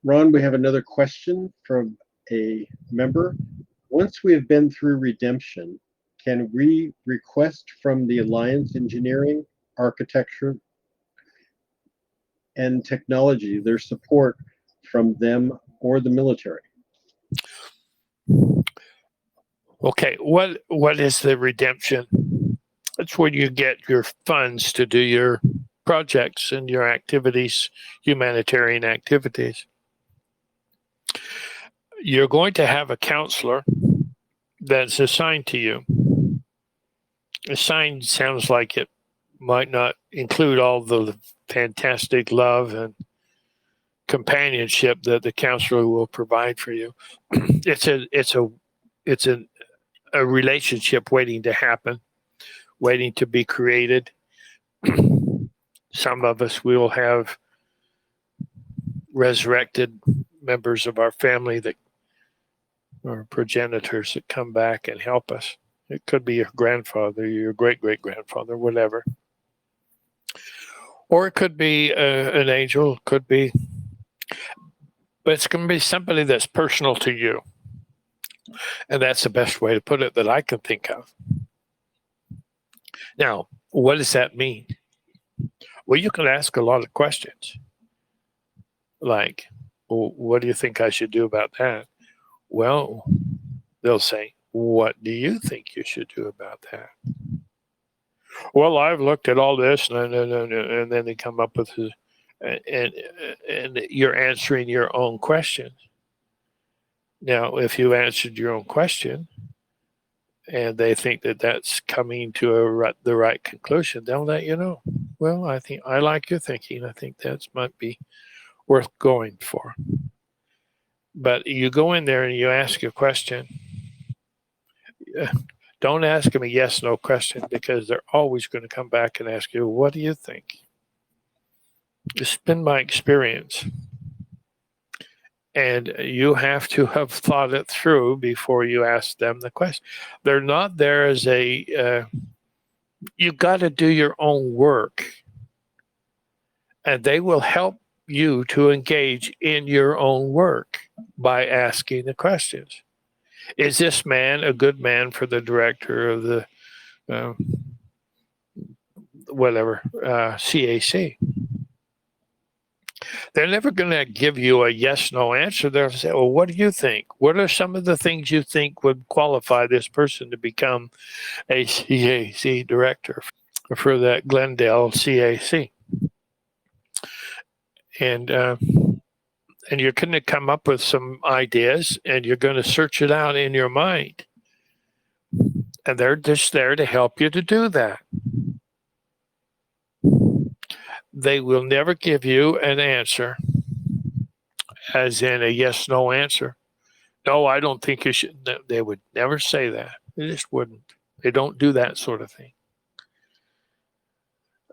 Ron, we have another question from a member. Once we have been through redemption, can we request from the Alliance engineering, architecture, and technology their support from them or the military? Okay, what is the redemption? It's when you get your funds to do your projects and your activities, humanitarian activities. You're going to have a counselor that's assigned to you. Assigned sounds like it might not include all the fantastic love and companionship that the counselor will provide for you. it's a relationship waiting to happen, waiting to be created. Some of us will have resurrected members of our family that are progenitors that come back and help us. It could be your grandfather, your great-great-grandfather, whatever. Or it could be an angel, could be, but it's going to be somebody that's personal to you. And that's the best way to put it that I can think of. Now, what does that mean? Well, you can ask a lot of questions. Like, well, what do you think I should do about that? Well, they'll say, what do you think you should do about that? Well, I've looked at all this, and then they come up with, and you're answering your own question. Now, if you answered your own question, and they think that that's coming to the right conclusion, they'll let you know. Well, I think I like your thinking. I think that might be worth going for. But you go in there and you ask a question. Don't ask them a yes, no question, because they're always going to come back and ask you, what do you think? It's been my experience. And you have to have thought it through before you ask them the question. They're not there as you got to do your own work. And they will help you to engage in your own work by asking the questions. Is this man a good man for the director of the CAC? They're never going to give you a yes, no answer. They'll say, well, what do you think? What are some of the things you think would qualify this person to become a CAC director for that Glendale CAC? And you're going to come up with some ideas, and you're going to search it out in your mind. And they're just there to help you to do that. They will never give you an answer, as in a yes, no answer. No, I don't think you should. They would never say that. They just wouldn't. They don't do that sort of thing.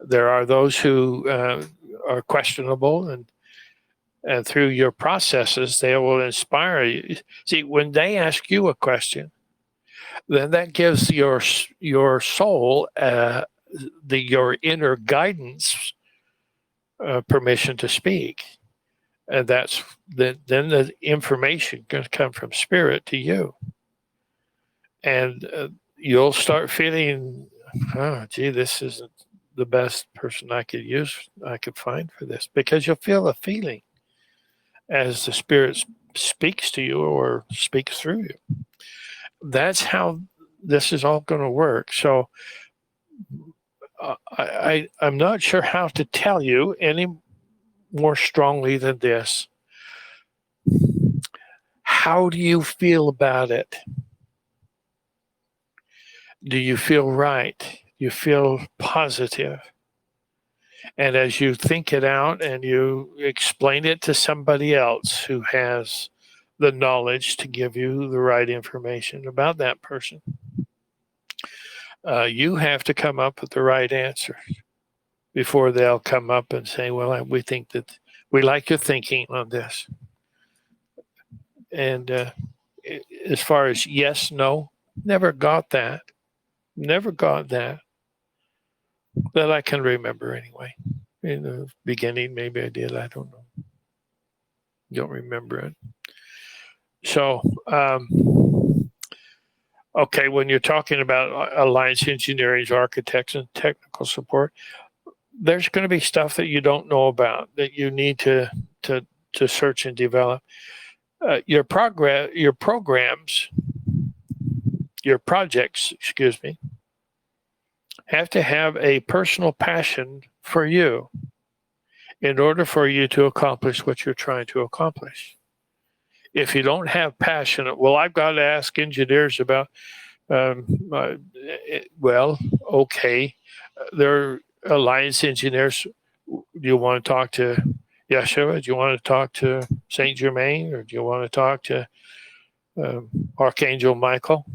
There are those who are questionable, and through your processes, they will inspire you. See, when they ask you a question, then that gives your soul, your inner guidance, permission to speak. And that's then the information can come from spirit to you. And you'll start feeling, oh, gee, this isn't the best person I could find for this, because you'll feel a feeling as the spirit speaks to you or speaks through you. That's how this is all going to work. So I'm not sure how to tell you any more strongly than this. How do you feel about it? Do you feel right? Do you feel positive? And as you think it out and you explain it to somebody else who has the knowledge to give you the right information about that person, you have to come up with the right answer before they'll come up and say, well, we think that we like your thinking on this. And as far as yes, no, never got that. Never got that. That I can remember anyway. In the beginning, maybe I did. I don't know. Don't remember it. So, okay, when you're talking about Alliance Engineering's architects and technical support, there's going to be stuff that you don't know about that you need to search and develop. Your programs, your projects, excuse me, have to have a personal passion for you in order for you to accomplish what you're trying to accomplish. If you don't have passion, well, I've got to ask engineers about, well, okay, they're Alliance engineers. Do you want to talk to Yeshua? Do you want to talk to Saint Germain? Or do you want to talk to Archangel Michael?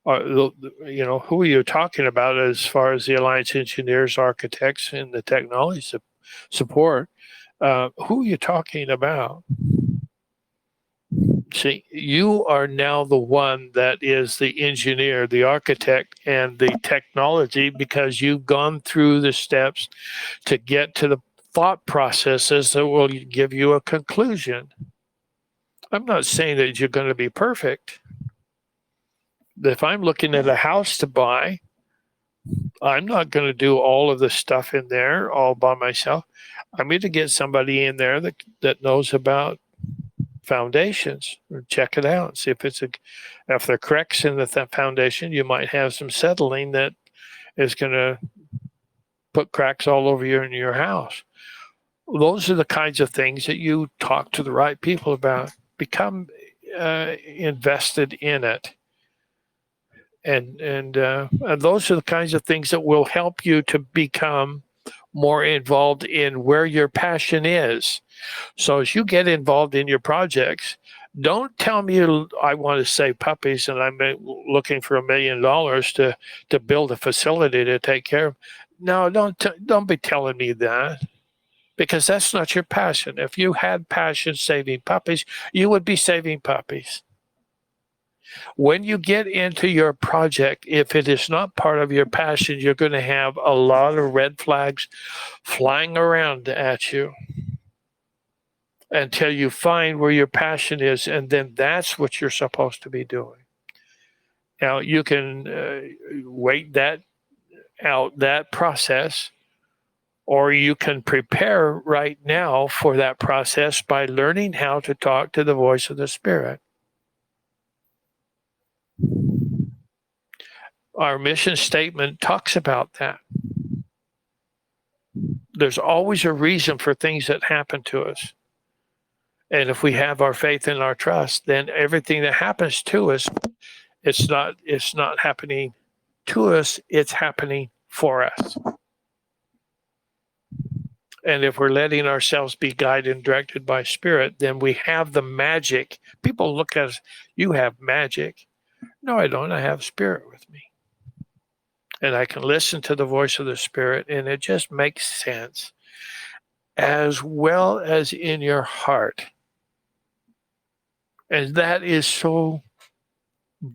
Or, who are you talking about as far as the Alliance engineers, architects, and the technology support? Who are you talking about? See, you are now the one that is the engineer, the architect, and the technology because you've gone through the steps to get to the thought processes that will give you a conclusion. I'm not saying that you're going to be perfect. If I'm looking at a house to buy, I'm not going to do all of the stuff in there all by myself. I'm going to get somebody in there that knows about foundations, or check it out, see if there are cracks in the foundation. You might have some settling that is going to put cracks all over you in your house. Those are the kinds of things that you talk to the right people about. Become invested in it, and those are the kinds of things that will help you to become more involved in where your passion is. So as you get involved in your projects, don't tell me I want to save puppies and I'm looking for $1 million to build a facility to take care of. No, don't be telling me that, because that's not your passion. If you had passion saving puppies, you would be saving puppies. When you get into your project, if it is not part of your passion, you're going to have a lot of red flags flying around at you until you find where your passion is, and then that's what you're supposed to be doing. Now, you can wait that process, or you can prepare right now for that process by learning how to talk to the voice of the Spirit. Our mission statement talks about that. There's always a reason for things that happen to us. And if we have our faith and our trust, then everything that happens to us, it's not happening to us, it's happening for us. And if we're letting ourselves be guided and directed by Spirit, then we have the magic. People look at us, you have magic. No, I don't. I have Spirit with me. And I can listen to the voice of the Spirit, and it just makes sense, as well as in your heart. And that is so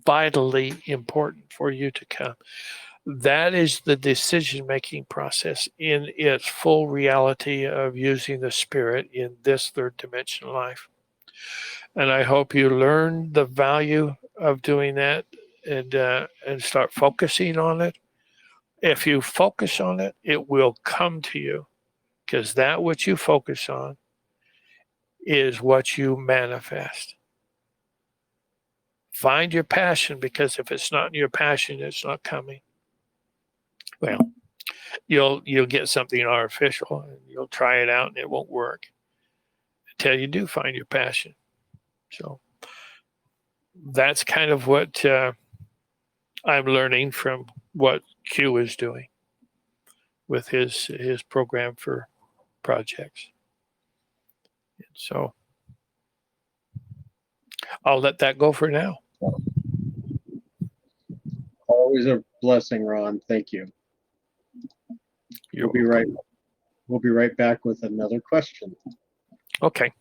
vitally important for you to come. That is the decision-making process in its full reality of using the Spirit in this third dimension life. And I hope you learn the value of doing that and start focusing on it. If you focus on it, it will come to you, because that which you focus on is what you manifest. Find your passion, because if it's not your passion, it's not coming. Well, you'll get something artificial and you'll try it out and it won't work until you do find your passion. So that's kind of what I'm learning from what Q is doing with his program for projects. And so I'll let that go for now. Always a blessing, Ron. Thank you. We'll be right back with another question. Okay.